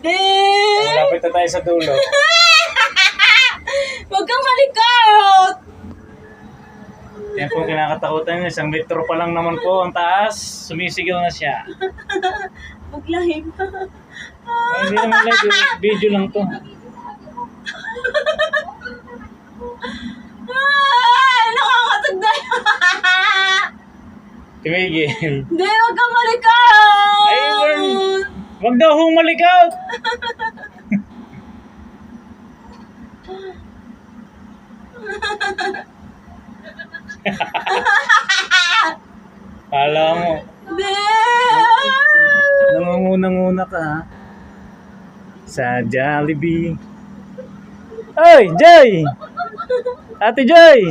Malapit na tayo sa dulo. Huwag kang malikot! Yan po kinakatakutan niya. 1 metro pa lang naman po ang taas. Sumisigaw na siya. Mag-live. Hindi naman live. Video lang to. Nakakatag na. Tumigil. Hindi, huwag kang malikot! Ay, wag daw humalikaw. Kala mo. Hindi! Nangunguna-nguna ka ha. Sa Jollibee. Ay, Joy! Ate Joy!